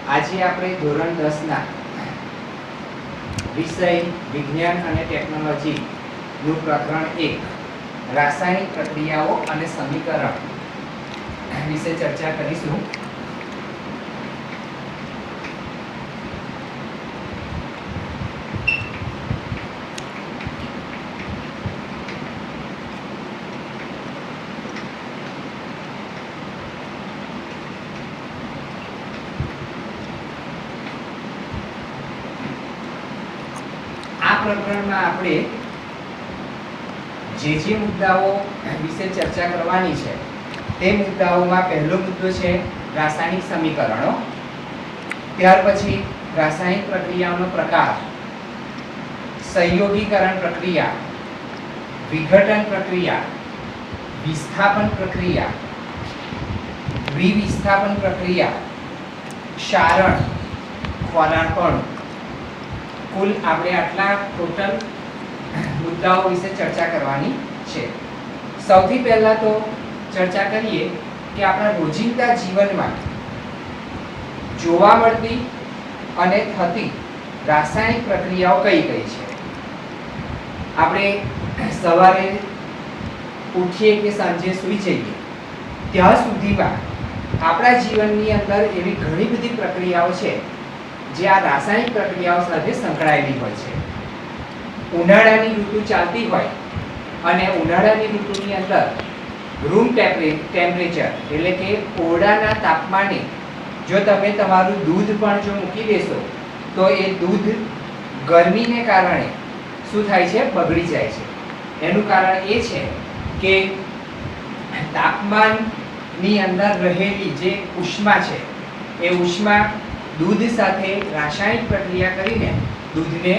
આજે આપણે ધોરણ 10 ના વિષય વિજ્ઞાન અને ટેકનોલોજી નું પ્રકરણ 1 રાસાયણિક પ્રક્રિયાઓ અને સમીકરણ વિશે ચર્ચા કરીશું। પ્રકરણમાં આપણે જે મુદ્દાઓ વિશે ચર્ચા કરવાની છે તે મુદ્દાઓમાં પહેલો મુદ્દો છે રાસાયણિક સમીકરણો, ત્યાર પછી રાસાયણિક પ્રક્રિયાઓનો પ્રકાર, સંયોગીકરણ પ્રક્રિયા, વિઘટન પ્રક્રિયા, વિસ્થાપન પ્રક્રિયા, દ્વિવિસ્થાપન પ્રક્રિયા, ક્ષારણ, ખોરાકણ। કુલ આપણે આટલા ટોટલ મુદ્દાઓ વિશે ચર્ચા કરવાની છે। સૌથી પહેલા તો ચર્ચા કરીએ કે આપણા રોજિંદા જીવનમાં જોવા મળતી અને થતી રાસાયણિક પ્રક્રિયાઓ કઈ કઈ છે। આપણે સવારે ઉઠીએ કે સાંજે સૂઈ જઈએ ત્યાં સુધીમાં આપણા જીવનની અંદર એવી ઘણી બધી પ્રક્રિયાઓ છે જે આ રાસાયણિક પ્રક્રિયાઓ સાથે સંકળાયેલી હોય છે। ઉનાળાની ઋતુ ચાલતી હોય અને ઉનાળાની ઋતુની અંદર રૂમ ટેમ્પરેચર એટલે કે ઓરડાના તાપમાને જો તમે તમારું દૂધ પણ જો મૂકી દેશો તો એ દૂધ ગરમીને કારણે શું થાય છે, બગડી જાય છે। એનું કારણ એ છે કે તાપમાનની અંદર રહેલી જે ઉષ્મા છે એ ઉષ્મા દૂધ સાથે રાસાયણિક પ્રક્રિયા કરીને દૂધને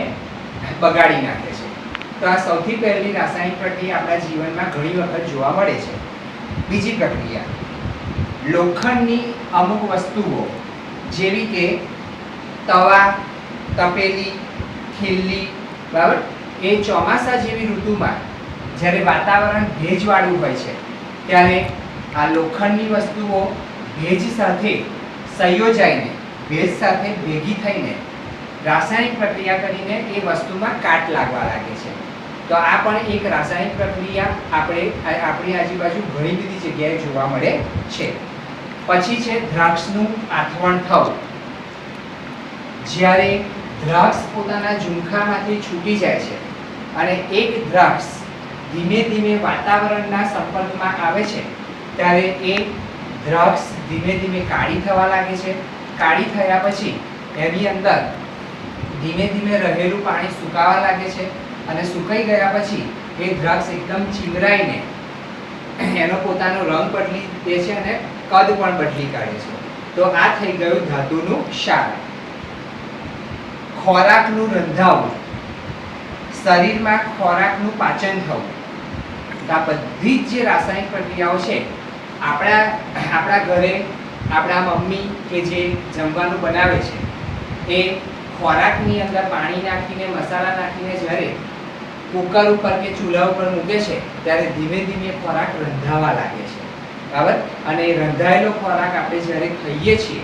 બગાડી નાખે છે। તો આ સૌથી પહેલી રાસાયણિક પ્રક્રિયા આપણા જીવનમાં ઘણી વખત જોવા મળે છે। બીજી પ્રક્રિયા, લોખંડની અમુક વસ્તુઓ જેવી કે તવા, તપેલી, ખીલ્લી, બરાબર, એ ચોમાસા જેવી ઋતુમાં જ્યારે વાતાવરણ ભેજવાળું હોય છે ત્યારે આ લોખંડની વસ્તુઓ ભેજ સાથે સંયોજાઈને ભેજ સાથે ભેગી થઈને રાસાયણિક પ્રક્રિયા કરીને એ વસ્તુમાં કાટ લાગવા લાગે છે। તો આ પણ એક રાસાયણિક પ્રક્રિયા આપણી આજુબાજુ ઘણી બધી જગ્યાએ જોવા મળે છે। પછી છે દ્રાક્ષનું આથવણ થવું। જ્યારે દ્રાક્ષ પોતાના ઝુમખામાંથી છૂટી જાય છે અને એક દ્રાક્ષ ધીમે ધીમે વાતાવરણના સંપર્કમાં આવે છે ત્યારે એ દ્રાક્ષ ધીમે ધીમે કાળી થવા લાગે છે। કાળી થયા પછી એની અંદર ધીમે ધીમે રહેલું પાણી સુકાવા લાગે છે અને સુકાઈ ગયા પછી એ દ્રાક્ષ એકદમ ચીમરાઈને એનો પોતાનો રંગ બદલી દે છે અને કદ પણ બદલી કાઢે છે। તો આ થઈ ગયું ધાતુનું ક્ષાર। ખોરાકનું રંધાવું, શરીરમાં ખોરાકનું પાચન થવું, આ બધી જ જે રાસાયણિક પ્રક્રિયાઓ છે આપણા ઘરે આપણા મમ્મી કે જે જમવાનું બનાવે છે એ ખોરાકની અંદર પાણી નાખીને મસાલા નાખીને જ્યારે કુકર ઉપર કે ચૂલા ઉપર મૂકે છે ત્યારે ધીમે ધીમે ખોરાક રંધાવા લાગે છે, બરાબર। અને એ રંધાયેલો ખોરાક આપણે જ્યારે ખાઈએ છીએ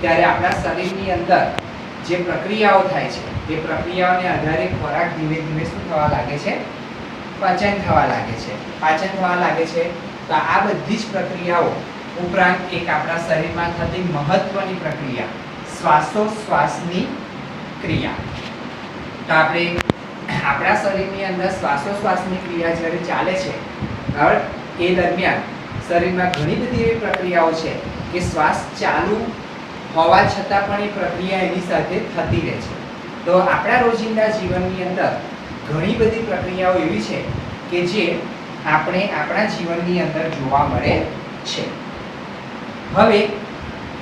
ત્યારે આપણા શરીરની અંદર જે પ્રક્રિયાઓ થાય છે એ પ્રક્રિયાઓને આધારે ખોરાક ધીમે ધીમે શું થવા લાગે છે, પાચન થવા લાગે છે। પાચન થવા લાગે છે તો આ બધી જ પ્રક્રિયાઓ ઉપરાંત એક આપણા શરીરમાં થતી મહત્વની પ્રક્રિયા શ્વાસોશ્વાસની ક્રિયા। તો આપણે આપણા શરીરની અંદર શ્વાસોશ્વાસની ક્રિયા જ્યારે ચાલે છે બરાબર, એ દરમિયાન શરીરમાં ઘણી બધી એવી પ્રક્રિયાઓ છે કે શ્વાસ ચાલુ હોવા છતાં પણ એ પ્રક્રિયા એની સાથે થતી રહે છે। તો આપણા રોજિંદા જીવનની અંદર ઘણી બધી પ્રક્રિયાઓ એવી છે કે જે આપણે આપણા જીવનની અંદર જોવા મળે છે। હવે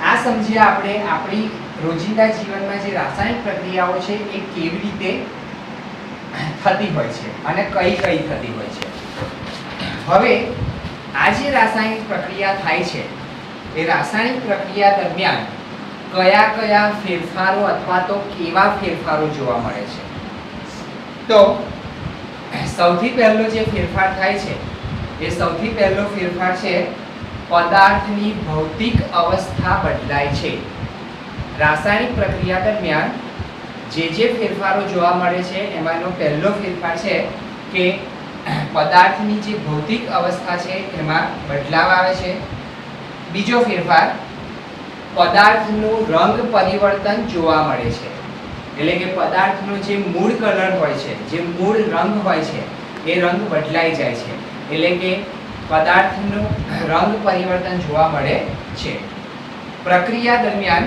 આ સમજ્યા આપણે આપણી રોજિંદા જીવનમાં જે રાસાયણિક પ્રક્રિયાઓ છે એ કેવી રીતે થતી હોય છે અને કઈ કઈ થતી હોય છે। હવે આ જે રાસાયણિક પ્રક્રિયા થાય છે એ રાસાયણિક પ્રક્રિયા દરમિયાન કયા કયા ફેરફારો અથવા તો કેવા ફેરફારો જોવા મળે છે। તો સૌથી પહેલો જે ફેરફાર થાય છે એ સૌથી પહેલો ફેરફાર છે પદાર્થની ભૌતિક અવસ્થા બદલાય છે। રાસાયણિક પ્રક્રિયા દરમિયાન જે ફેરફારો જોવા મળે છે એમાંનો પહેલો ફેરફાર છે કે પદાર્થની જે ભૌતિક અવસ્થા છે એમાં બદલાવ આવે છે. બીજો ફેરફાર, પદાર્થનું રંગ પરિવર્તન જોવા મળે છે. એટલે કે પદાર્થનો જે મૂળ કલર હોય છે, જે મૂળ રંગ હોય છે એ રંગ બદલાઈ જાય છે. એટલે કે પદાર્થનું રંગ પરિવર્તન જોવા મળે છે. પ્રક્રિયા દરમિયાન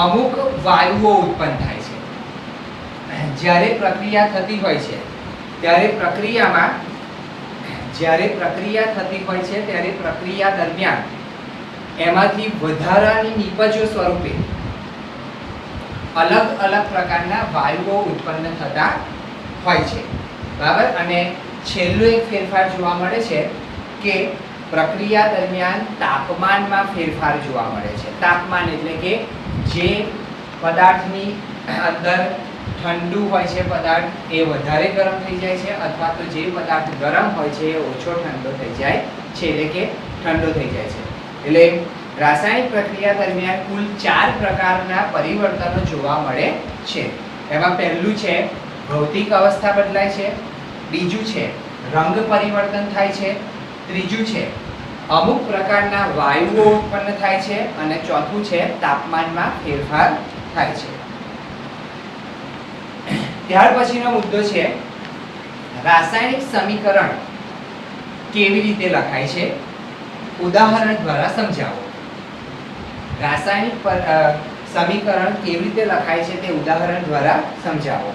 અમુક વાયુઓ ઉત્પન્ન થાય છે. જ્યારે પ્રક્રિયા થતી હોય છે ત્યારે પ્રક્રિયા દરમિયાન એમાંથી વધારાની નીપજો સ્વરૂપે અલગ અલગ પ્રકારના વાયુઓ ઉત્પન્ન થતા હોય છે. બરાબર. અને છેલ્લો એક ફેરફાર જોવા મળે છે કે પ્રક્રિયા દરમિયાન તાપમાનમાં ફેરફાર જોવા મળે છે. તાપમાન એટલે કે જે પદાર્થની અંદર ઠંડુ હોય છે પદાર્થ એ વધારે ગરમ થઈ જાય છે, અથવા તો જે પદાર્થ ગરમ હોય છે એ ઓછો ઠંડો થઈ જાય છે, એટલે કે ઠંડો થઈ જાય છે. એટલે રાસાયણિક પ્રક્રિયા દરમિયાન કુલ 4 પ્રકારના પરિવર્તનો જોવા મળે છે. એમાં પહેલું છે ભૌતિક અવસ્થા બદલાય છે, બીજું છે રંગ પરિવર્તન થાય છે, ત્રીજું છે અમુક પ્રકારના વાયુઓ ઉત્પન્ન થાય છે, અને ચોથું છે તાપમાનમાં ફેરફાર થાય છે. ત્યાર પછીનો મુદ્દો છે રાસાયણિક સમીકરણ કેવી રીતે લખાય છે, ઉદાહરણ દ્વારા સમજાવો. રાસાયણિક સમીકરણ કેવી રીતે લખાય છે તે ઉદાહરણ દ્વારા સમજાવો.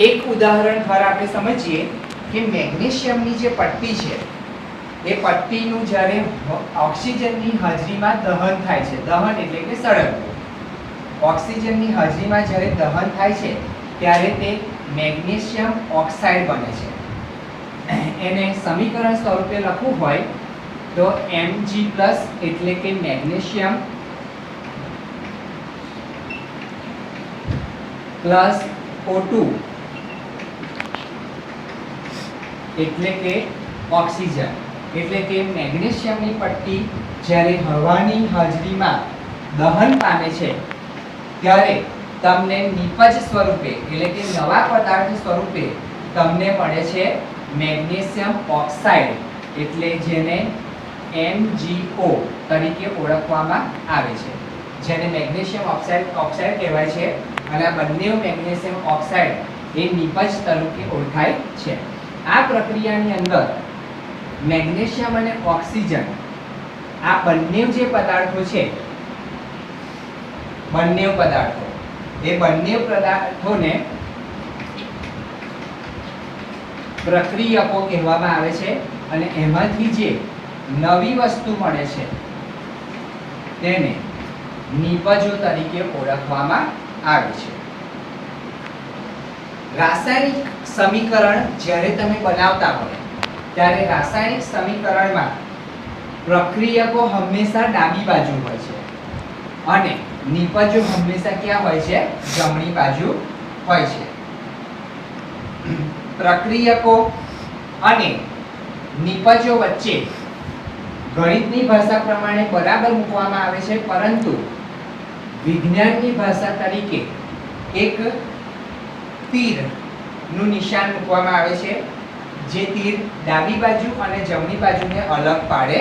એક ઉદાહરણ દ્વારા આપણે સમજીએ કે મેગ્નેશિયમની જે પટ્ટી છે એ પટ્ટીનું જ્યારે ઓક્સિજનની હાજરીમાં દહન થાય છે, દહન એટલે કે સળગવું, ઓક્સિજનની હાજરીમાં જ્યારે દહન થાય છે ત્યારે તે મેગ્નેશિયમ ઓક્સાઇડ બને છે. એને સમીકરણ સ્વરૂપે લખવું હોય તો Mg+ એટલે કે મેગ્નેશિયમ પ્લસ O2 એટલે કે ઓક્સિજન. એટલે કે મેગ્નેશિયમની પટ્ટી જ્યારે હવાની હાજરીમાં દહન પામે છે ત્યારે તમને નિપજ સ્વરૂપે એટલે કે નવા પદાર્થ સ્વરૂપે તમને મળે છે મેગ્નેશિયમ ઓક્સાઇડ, એટલે જેને MgO તરીકે ઓળખવામાં આવે છે, જેને મેગ્નેશિયમ ઓક્સાઇડ કહેવાય છે. અને આ બંને મેગ્નેશિયમ ઓક્સાઇડ એ નિપજ તરીકે ઓળખાય છે. આ પ્રક્રિયાની અંદર મેગ્નેશિયમ અને ઓક્સિજન આ બંને જે પદાર્થો છે, બંને પદાર્થોને પ્રક્રિયકો કહેવામાં આવે છે. અને એમાંથી જે નવી વસ્તુ મળે છે તેને નિપજો તરીકે ઓળખવામાં આવે છે. રાસાયણિક સમીકરણ જ્યારે તમે બનાવતા હોય ત્યારે રાસાયણિક સમીકરણમાં પ્રક્રિયકો હંમેશા ડાબી બાજુ હોય છે અને નિપજો હંમેશા ક્યાં હોય છે? જમણી બાજુ હોય છે. પ્રક્રિયકો અને નિપજો વચ્ચે ગણિતની ભાષા પ્રમાણે બરાબર મૂકવામાં આવે છે, પરંતુ વિજ્ઞાનની ભાષા તરીકે એક તીરનું નિશાન મૂકવામાં આવે છે, જે તીર ડાબી બાજુ અને જમણી બાજુને અલગ પાડે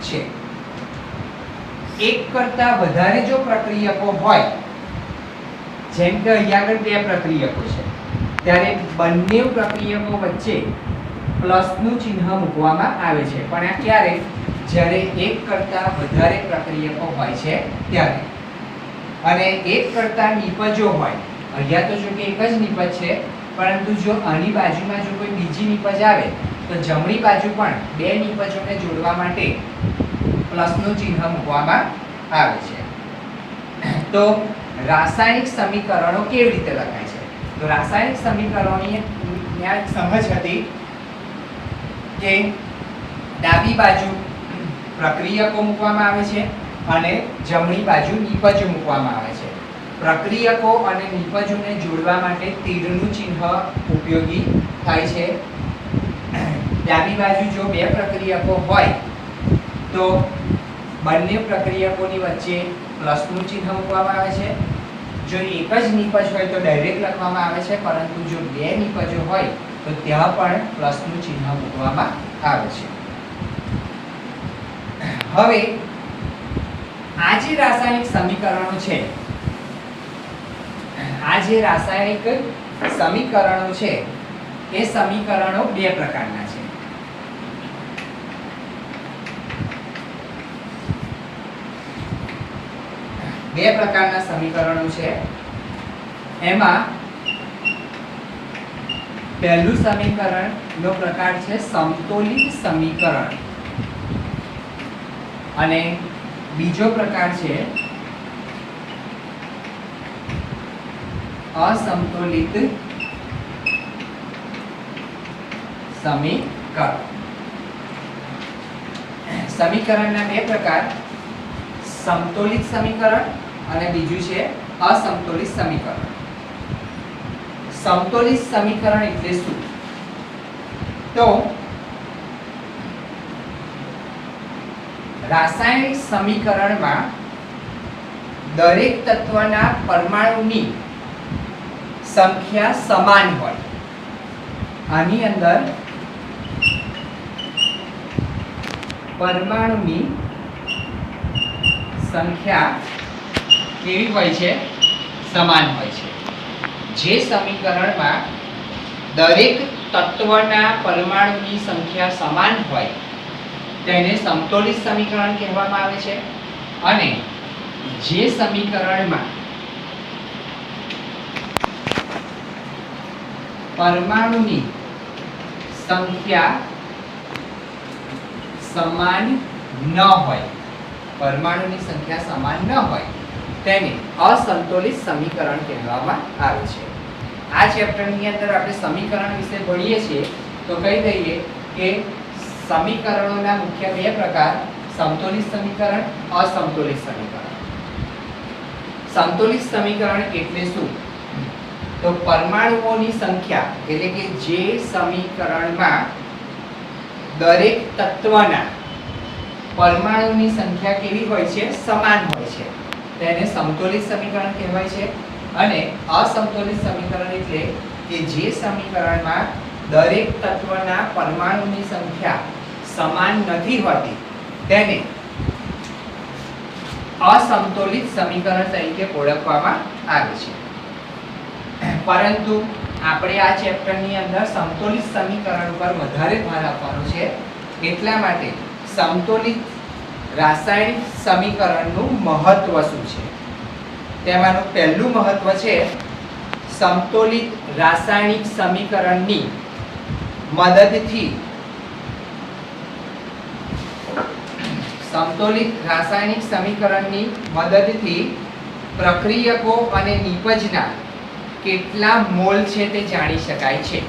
છે. એક કરતાં વધારે જો પ્રક્રિયકો હોય, જેમ કે અહીંયા આગળ 2 પ્રક્રિયકો છે, ત્યારે બંને પ્રક્રિયકો વચ્ચે પ્લસનું ચિહ્ન મૂકવામાં આવે છે. પણ આ ક્યારે? જ્યારે એક કરતાં વધારે પ્રક્રિયકો હોય છે ત્યારે. અને એક કરતાં નિપજો હોય, અહીંયા તો જો કે એક જ નિપજ છે, પરંતુ જો આની બાજુમાં જો કોઈ બીજી નિપજ આવે તો જમણી બાજુ પણ 2 નિપજોને જોડવા માટે પ્લસનું ચિહ્ન મૂકવામાં આવે છે. તો રાસાયણિક સમીકરણો કેવી રીતે લખાય છે? તો રાસાયણિક સમીકરણોની સમજ હતી કે ડાબી બાજુ પ્રક્રિયકો મૂકવામાં આવે છે અને જમણી બાજુ નિપજો મૂકવામાં આવે છે. પ્રક્રિયકો અને નિપજોને જોડવા માટે તીરનું ચિહ્ન ઉપયોગી થાય છે. ડાબી બાજુ જો 2 પ્રક્રિયકો હોય તો બંને પ્રક્રિયકોની વચ્ચે પ્લસનું ચિહ્ન મૂકવામાં આવે છે. જો એક જ નિપજ હોય તો ડાયરેક્ટ લખવામાં આવે છે, પરંતુ જો બે નિપજો હોય તો ત્યાં પણ પ્લસનું ચિહ્ન મૂકવામાં આવે છે. હવે આ જે રાસાયણિક સમીકરણો છે, એ સમીકરણો બે પ્રકારના છે. બે પ્રકારના સમીકરણો છે. એમાં પહેલું સમીકરણનો પ્રકાર છે સમતોલિત સમીકરણ અને બીજો પ્રકાર છે અસમતોલિત સમીકરણ. સમીકરણના બે પ્રકાર, સમતોલિત સમીકરણ અને બીજું છે અસમતોલિત સમીકરણ. સમતોલિત સમીકરણ એટલે શું? તો રાસાયણિક સમીકરણમાં દરેક તત્વના પરમાણુની સંખ્યા સમાન હોય. આની અંદર પરમાણુની સંખ્યા કેવી હોય છે? સમાન હોય છે. જે સમીકરણમાં દરેક તત્વના પરમાણુની સંખ્યા સમાન હોય તેને સમતોલિત સમીકરણ કહેવામાં આવે છે. અને જે સમીકરણમાં પરમાણુની સંખ્યા સમાન ન હોય, તેને અસંતુલિત સમીકરણ કહેવામાં આવે છે. આ ચેપ્ટરની અંદર આપણે સમીકરણ વિશે ભણીએ છીએ તો કહી દઈએ કે સમીકરણોના મુખ્ય બે પ્રકાર, સમતોલિત સમીકરણ, અસમતોલિત સમીકરણ. સમતોલિત સમીકરણ એટલે શું? તો પરમાણુઓની સંખ્યા, એટલે કે જે સમીકરણમાં દરેક તત્વના પરમાણુની સંખ્યા કેવી હોય છે? સમાન હોય છે, તેને સમતોલિત સમીકરણ કહેવાય છે. અને અસમતોલિત સમીકરણ એટલે કે જે સમીકરણમાં દરેક તત્વના પરમાણુની સંખ્યા સમાન નથી હોતી તેને અસમતોલિત સમીકરણ તરીકે ઓળખવામાં આવે છે. પરંતુ આપણે આ ચેપ્ટરની અંદર સમતોલિત સમીકરણ પર વધારે ભાર આપવાનો છે. એટલા માટે સમતોલિત રાસાયણિક સમીકરણનું મહત્વ શું છે? તેમાંનું પહેલું મહત્વ છે સમતોલિત રાસાયણિક સમીકરણની મદદથી પ્રક્રિયકો અને નિપજના કેટલા મોલ છે તે જાણી શકાય છે.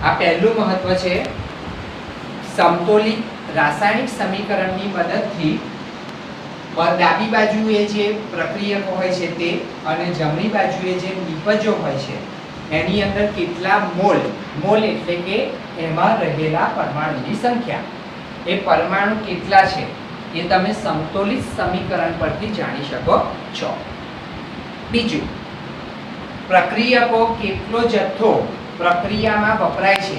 આ પહેલું મહત્વ છે. સમતોલિત રાસાયણિક સમીકરણની મદદથી ડાબી બાજુએ જે પ્રક્રિયકો હોય છે તે અને જમણી બાજુએ જે નિપજો હોય છે એની અંદર કેટલા મોલ એટલે કે એમાં રહેલા પરમાણુની સંખ્યા, એ પરમાણુ કેટલા છે એ તમે સમતોલિત સમીકરણ પરથી જાણી શકો છો. બીજું, પ્રક્રિયકો કેટલો જથ્થો પ્રક્રિયામાં વપરાય છે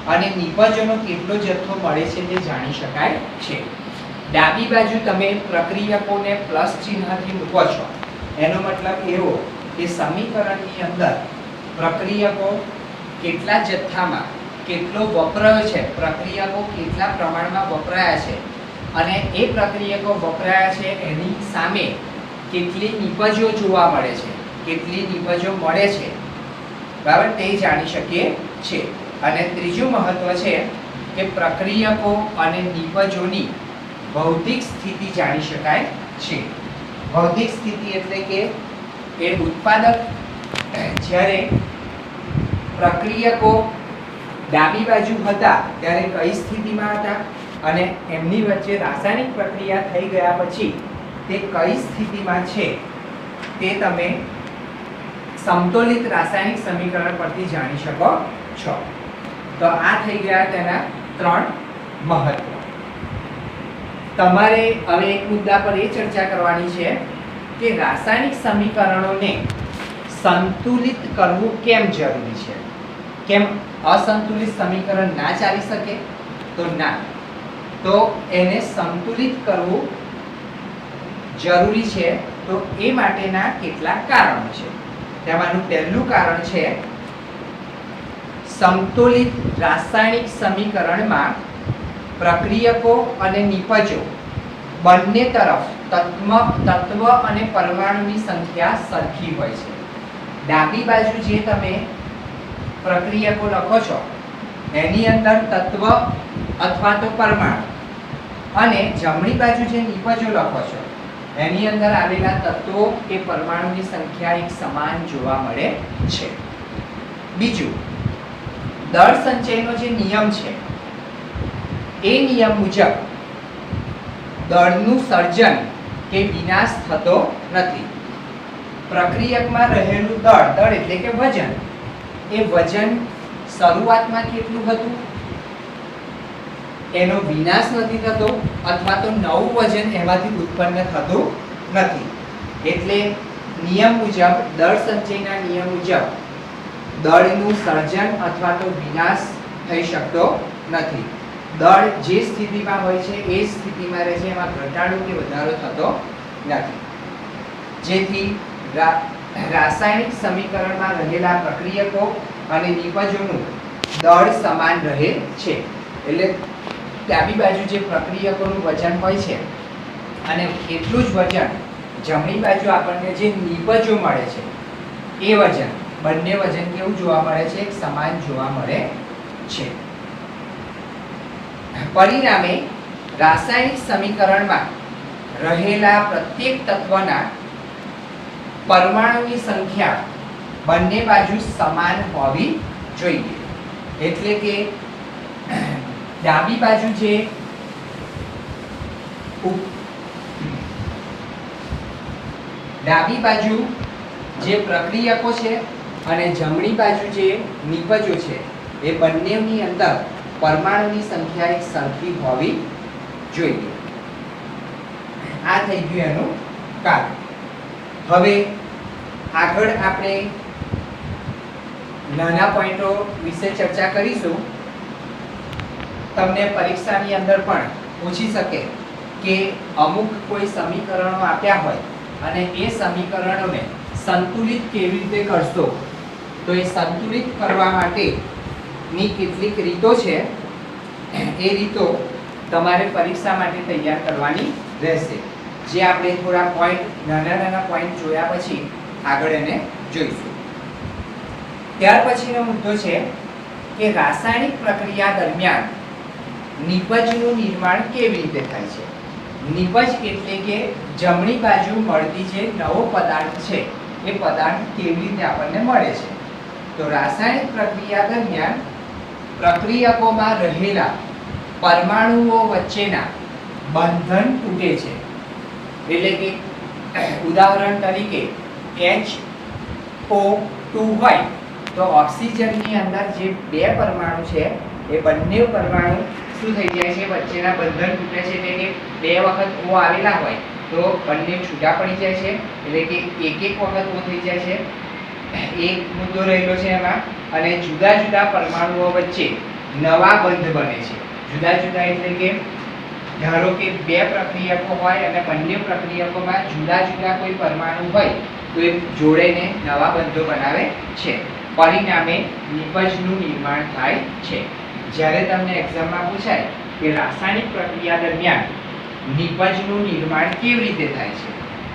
અને નિપજોનો કેટલો જથ્થો મળે છે તે જાણી શકાય છે. ડાબી બાજુ તમે પ્રક્રિયકોને પ્લસ ચિહ્નથી મૂકો છો, એનો મતલબ એવો કે સમીકરણની અંદર પ્રક્રિયકો કેટલા જથ્થામાં કેટલો વપરાયો છે, પ્રક્રિયકો કેટલા પ્રમાણમાં વપરાયા છે અને એ પ્રક્રિયકો વપરાયા છે એની સામે કેટલી નિપજો જોવા મળે છે, કેટલી નિપજો મળે છે, બરાબર, તે જાણી શકીએ છીએ. અને ત્રીજું મહત્વ છે કે પ્રક્રિયકો અને નિપજોની ભૌતિક સ્થિતિ જાણી શકાય છે. ભૌતિક સ્થિતિ એટલે કે એ ઉત્પાદક જ્યારે પ્રક્રિયકો ડાબી બાજુ હતા ત્યારે કઈ સ્થિતિમાં હતા અને એમની વચ્ચે રાસાયણિક પ્રક્રિયા થઈ ગયા પછી તે કઈ સ્થિતિમાં છે તે તમે સમતોલિત રાસાયણિક સમીકરણ પરથી જાણી શકો છો. તો આ થઈ ગયા તેના ત્રણ મહત્વ. તમારે હવે એક મુદ્દા પર એ ચર્ચા કરવાની છે કે રાસાયણિક સમીકરણોને સંતુલિત કરવું કેમ જરૂરી છે. કેમ અસંતુલિત સમીકરણ ના ચાલી શકે? તો ના, તો એને સંતુલિત કરવું જરૂરી છે. તો એ માટેના કેટલાક કારણો છે. તેમાંનું પહેલું કારણ છે સંતુલિત રાસાયણિક સમીકરણમાં પ્રક્રિયકો અને નિપજો બંને તરફ તત્વ અને પરમાણુની સંખ્યા સરખી હોય છે. ડાબી બાજુ જે તમે પ્રક્રિયકો લખો છો એની અંદર તત્વ અથવા તો પરમાણુ, અને જમણી બાજુ જે નિપજો લખો છો એની અંદર આવેલા તત્વો કે પરમાણુની સંખ્યા એક સમાન જોવા મળે છે. બીજું, દળ સંચયનો જે નિયમ છે એ નિયમ મુજબ દળનું સર્જન કે વિનાશ થતો નથી. પ્રક્રિયકમાં રહેલું દળ એટલે કે વજન, એ વજન શરૂઆતમાં કેટલું હતું એનો વિનાશ નથી થતો, અથવા તો નવું વજન એમાંથી ઉત્પન્ન થતું નથી. એટલે નિયમ મુજબ, દળ સંચયના નિયમ મુજબ દળનું સર્જન અથવા તો વિનાશ થઈ શકતો નથી. દળ જે સ્થિતિમાં હોય છે એ સ્થિતિમાં રહે છે, એમાં ઘટાડો કે વધારો થતો નથી. જેથી રાસાયણિક સમીકરણમાં રહેલા પ્રક્રિયકો અને નિપજોનું દળ સમાન રહે છે. એટલે ડાબી બાજુ જે પ્રક્રિયકોનું વજન હોય છે અને એટલું જ વજન જમણી બાજુ આપણને જે નિપજો મળે છે એ વજન, બંને વજન કેવું જોવા મળે છે? એક સમાન જોવા મળે છે. પરિણામે રાસાયણિક સમીકરણમાં રહેલા પ્રત્યેક તત્વના પરમાણુની સંખ્યા બંને બાજુ સમાન હોવી જોઈએ. એટલે કે ડાબી બાજુ જે પ્રક્રિયકો છે અને જમણી બાજુ જે નિપજો છે એ બંનેની અંદર પરમાણુની સંખ્યા એક સરખી હોવી જોઈએ. આ થઈ ગયું એનું કારણ. હવે આગળ આપણે નાના પોઈન્ટો વિશે ચર્ચા કરીશું. તમને પરીક્ષાની અંદર પણ પૂછી શકે કે અમુક કોઈ સમીકરણો આપ્યા હોય અને એ સમીકરણોને સંતુલિત કેવી રીતે કરશો, તો એ સંતુલિત કરવા માટેની કેટલીક રીતો છે. એ રીતો તમારે પરીક્ષા માટે તૈયાર કરવાની રહેશે. જે આપણે થોડા પોઈન્ટ, નાના પોઈન્ટ જોયા પછી આગળ એને જોઈશું. ત્યાર પછીનો મુદ્દો છે કે રાસાયણિક પ્રક્રિયા દરમિયાન નિપજનું નિર્માણ કેવી રીતે થાય છે. નિપજ એટલે કે જમણી બાજુ મળતી જે નવો પદાર્થ છે એ પદાર્થ કેવી રીતે આપણને મળે છે. તો રાસાયણિક પ્રક્રિયા દરમિયાન પ્રક્રિયકોમાં રહેલા પરમાણુઓ વચ્ચેના બંધન તૂટે છે. એટલે કે ઉદાહરણ તરીકે HO2 હોય તો ઓક્સિજનની અંદર જે બે પરમાણુ છે એ બંને પરમાણુ શું થઈ જાય છે? વચ્ચેના બંધન તૂટે છે. એટલે કે બે વખત O આવેલા હોય તો બંને છૂટા પડી જાય છે. એટલે કે એક વખત O થઈ જાય છે. એક મુદ્દો રહેલો છે એમાં. અને જુદા જુદા પરમાણુઓ વચ્ચે નવા બંધ બને છે. જુદા જુદા એટલે કે ધારો કે બે પ્રક્રિયકો હોય અને બંને પ્રક્રિયકોમાં જુદા જુદા કોઈ પરમાણુ હોય તો એ જોડેને નવા બંધો બનાવે છે. પરિણામે નિપજનું નિર્માણ થાય છે. જ્યારે તમને એક્ઝામમાં પૂછાય કે રાસાયણિક પ્રક્રિયા દરમિયાન નિપજનું નિર્માણ કેવી રીતે થાય છે,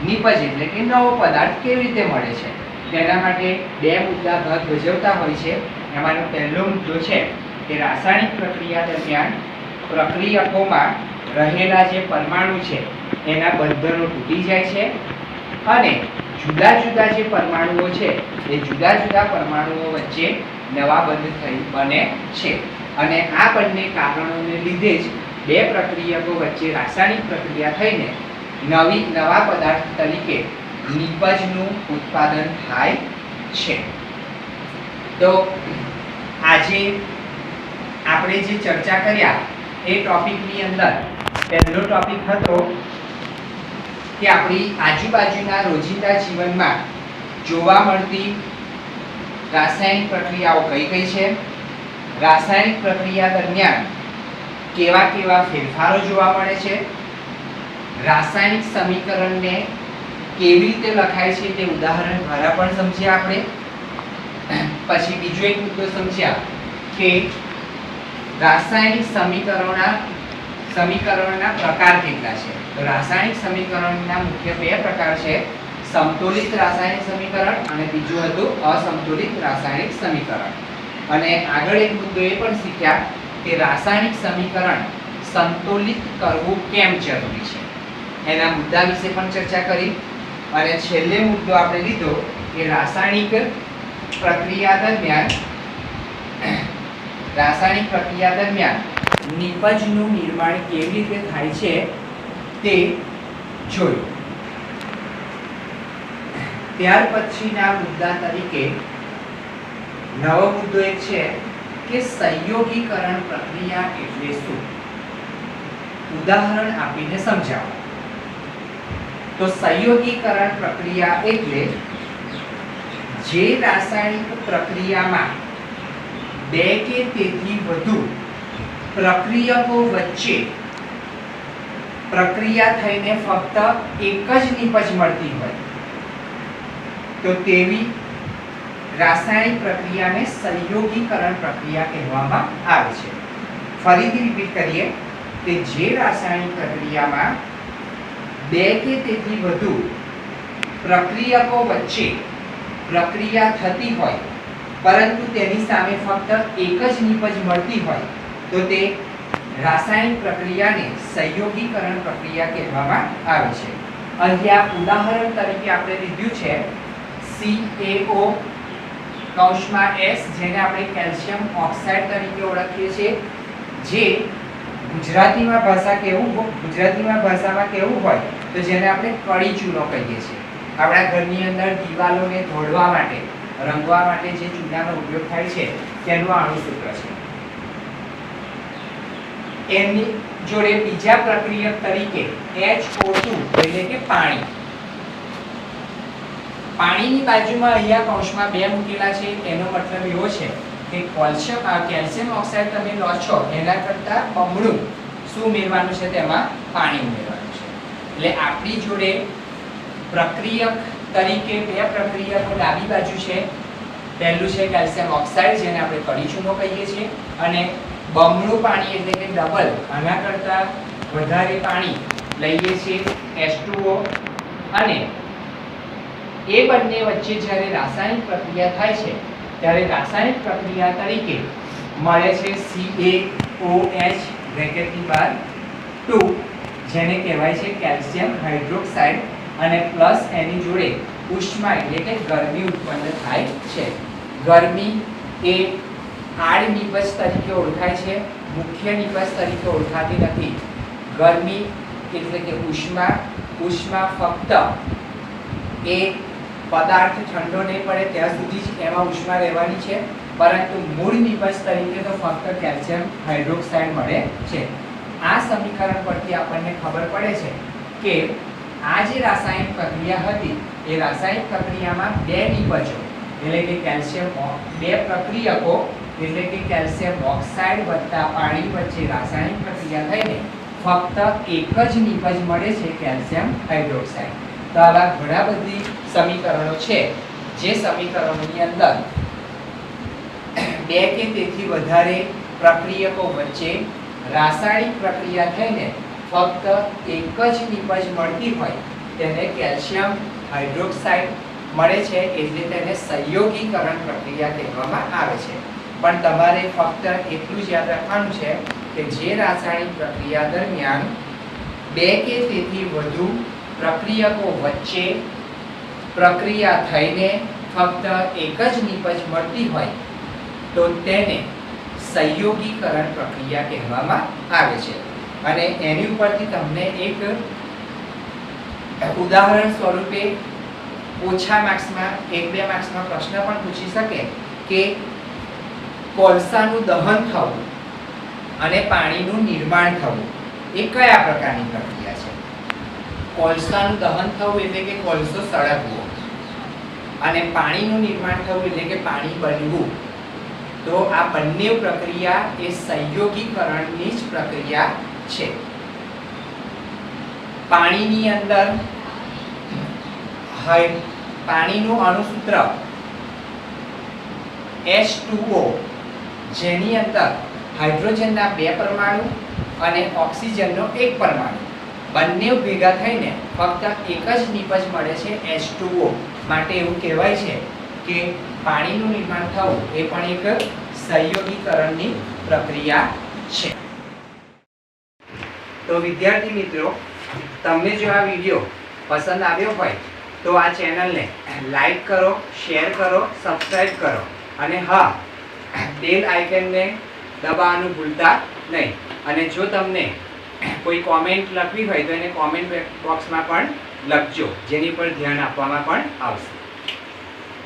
નિપજ એટલે કે નવો પદાર્થ કેવી રીતે મળે છે, તેના માટે બે મુદ્દા ભાગ ભજવતા હોય છે. એમાંનો પહેલો મુદ્દો છે કે રાસાયણિક પ્રક્રિયા દરમિયાન પ્રક્રિયકોમાં રહેલા જે પરમાણુ છે એના બંધનો તૂટી જાય છે અને જુદા જુદા જે પરમાણુઓ છે એ જુદા જુદા પરમાણુઓ વચ્ચે નવા બંધ બને છે. અને આ બંને કારણોને લીધે જ બે પ્રક્રિયકો વચ્ચે રાસાયણિક પ્રક્રિયા થઈને નવા પદાર્થ તરીકે નિપજનું ઉત્પાદન થાય છે. તો આજે આપણે જે ચર્ચા કર્યા એ ટોપિકની અંદર પહેલો ટોપિક હતો કે આપણી આજુબાજુના રોજિંદા જીવનમાં જોવા મળતી રાસાયણિક પ્રક્રિયાઓ કઈ કઈ છે, રાસાયણિક પ્રક્રિયા દરમિયાન કેવા કેવા ફેરફારો જોવા મળે છે, રાસાયણિક સમીકરણને કેવી રીતે લખાય છે તે ઉદાહરણ દ્વારા પણ સમજ્યા આપણે. પછી બીજો એક મુદ્દો સમજ્યા કે રાસાયણિક સમીકરણોના પ્રકાર કેટલા છે. તો રાસાયણિક સમીકરણના મુખ્ય બે પ્રકાર છે, સમતોલિત રાસાયણિક સમીકરણ અને બીજું હતું અસંતુલિત રાસાયણિક સમીકરણ. અને આગળ એક મુદ્દો એ પણ શીખ્યા કે રાસાયણિક સમીકરણ સંતુલિત કરવું કેમ જરૂરી છે, એના મુદ્દા વિશે પણ ચર્ચા કરી. અને છેલ્લે મુદ્દો આપણે લીધો કે રાસાયણિક પ્રક્રિયા દરમિયાન નિપજનું નિર્માણ કેવી રીતે થાય છે તે જોયું. ત્યાર પછીના મુદ્દા તરીકે નવો મુદ્દો એક છે કે સંયોગીકરણ પ્રક્રિયા એટલે શું, ઉદાહરણ આપીને સમજાવો. તો સંયોગીકરણ પ્રક્રિયા એટલે જે રાસાયણિક પ્રક્રિયામાં બે કે તેથી વધુ પ્રક્રિયકો વચ્ચે પ્રક્રિયા થઈને ફક્ત એક જ નિપજ મળતી હોય તો તેવી રાસાયણિક પ્રક્રિયાને સંયોગીકરણ પ્રક્રિયા કહેવામાં આવે છે. ફરીથી રિપીટ કરીએ કે જે રાસાયણિક પ્રક્રિયામાં બે કે તેથી વધુ પ્રક્રિયકો વચ્ચે પ્રક્રિયા થતી હોય પરંતુ તેની સામે ફક્ત એક જ નિપજ મળતી હોય તો તે રાસાયણિક પ્રક્રિયાને સંયોગીકરણ પ્રક્રિયા કહેવામાં આવે છે. અહીંયા ઉદાહરણ તરીકે આપણે લીધું છે CaO કૌંસમાં S, જેને આપણે કેલ્શિયમ ઓક્સાઇડ તરીકે ઓળખીએ છીએ, જે ગુજરાતીમાં ભાષામાં કેવું હોય તો જેને આપણે કડી ચૂનો કહીએ છીએ. આપણા ઘરની અંદર દિવાલોને ધોળવા માટે, રંગવા માટે જે ચૂનાનો ઉપયોગ થાય છે તેનું આ અણુસૂત્ર છે. એની જોડે બીજા પ્રક્રિયક તરીકે HO2 એટલે કે પાણીની બાજુમાં અહીંયા કૌંસમાં બે મૂકેલા છે. એનો મતલબ એવો છે કે કેલ્શિયમ ઓક્સાઇડ તમે લો છો એના કરતાં બમણું શું ઉમેરવાનું છે, તેમાં પાણી ઉમેરવાનું છે. એટલે આપણી જોડે પ્રક્રિયક તરીકે બે પ્રક્રિયકો ડાબી બાજુ છે. પહેલું છે કેલ્શિયમ ઓક્સાઇડ, જેને આપણે કડી ચૂનો કહીએ છીએ, અને બમણું પાણી એટલે કે ડબલ, આના કરતાં વધારે પાણી લઈએ છીએ H2O. અને એ બંને વચ્ચે જ્યારે રાસાયણિક પ્રક્રિયા થાય છે ત્યારે રાસાયણિક પ્રક્રિયા તરીકે મળે છે CaOH બ્રેકેટની બહાર 2, જેને કહેવાય છે કેલ્શિયમ હાઇડ્રોક્સાઇડ, અને પ્લસ એની જોડે ઉષ્મા એટલે કે ગરમી ઉત્પન્ન થાય છે. ગરમી એ આડ નિપજ તરીકે ઓળખાય છે, મુખ્ય નિપજ તરીકે ઓળખાતી નથી. ગરમી એટલે કે ઉષ્મા ફક્ત એ પદાર્થ ઠંડો નહીં પડે ત્યાં સુધી જ એમાં ઉષ્મા રહેવાની છે, પરંતુ મૂળ નિપજ તરીકે તો ફક્ત કેલ્શિયમ હાઇડ્રોક્સાઇડ મળે છે. આ સમીકરણ પરથી આપણને ખબર પડે છે કે આ જે રાસાયણિક પ્રક્રિયા હતી એ રાસાયણિક પ્રક્રિયામાં બે નિપજો એટલે કે બે પ્રક્રિયકો એટલે કે કેલ્શિયમ ઓક્સાઇડ વત્તા પાણી વચ્ચે રાસાયણિક પ્રક્રિયા થઈને ફક્ત એક જ નિપજ મળે છે, કેલ્શિયમ હાઇડ્રોક્સાઇડ. તો આવા ઘણા બધી સમીકરણો છે જે સમીકરણોની અંદર બે કે તેથી વધારે પ્રક્રિયકો વચ્ચે રાસાયણિક પ્રક્રિયા થઈને ફક્ત એક જ નિપજ મળતી હોય તેને કેલ્શિયમ હાઇડ્રોક્સાઇડ મળે છે, એટલે તેને સંયોગીકરણ પ્રક્રિયા કહેવામાં આવે છે. પણ તમારે ફક્ત એટલું જ યાદ રાખવાનું છે કે જે રાસાયણિક પ્રક્રિયા દરમિયાન બે કે તેથી વધુ પ્રક્રિયકો વચ્ચે પ્રક્રિયા થઈને ફક્ત એક જ નિપજ મળતી હોય તો તેને સંયોગીકરણ પ્રક્રિયા કહેવામાં આવે છે. અને એની ઉપરથી તમને એક ઉદાહરણ સ્વરૂપે ઓછા માર્ક્સમાં 1-2 માર્ક્સમાં પ્રશ્ન પણ પૂછી શકે કે કોલસાનું દહન થવું અને પાણીનું નિર્માણ થવું એ કયા પ્રકારની પ્રક્રિયા છે? કોલસાનું દહન થવું એટલે કે કોલસો સળગવો, અને પાણીનું નિર્માણ થવું એટલે કે પાણી બનવું. તો આ બંને પ્રક્રિયા એ સંયોગીકરણની જ પ્રક્રિયા છે. પાણીની અંદર પાણીનું અણુસૂત્ર H2O, જેની અંદર હાઇડ્રોજનના 2 પરમાણુ અને ઓક્સિજનનો 1 પરમાણુ બંને ભેગા થઈને ફક્ત એક જ નિપજ મળે છે H2O. માટે એવું કહેવાય છે કે પાણીનું નિર્માણ થવું એ પણ એક સંયોગીકરણની પ્રક્રિયા છે. તો વિદ્યાર્થી મિત્રો, તમને જો આ વિડીયો પસંદ આવ્યો હોય તો આ ચેનલને લાઈક કરો, શેર કરો, સબસ્ક્રાઇબ કરો, અને હા, બેલ આઇકનને દબાવવાનું ભૂલતા નહીં. અને જો તમને કોઈ કોમેન્ટ લખવી હોય તો એને કોમેન્ટ બોક્સમાં પણ લખજો, જેની પર ધ્યાન આપવામાં પણ આવશે.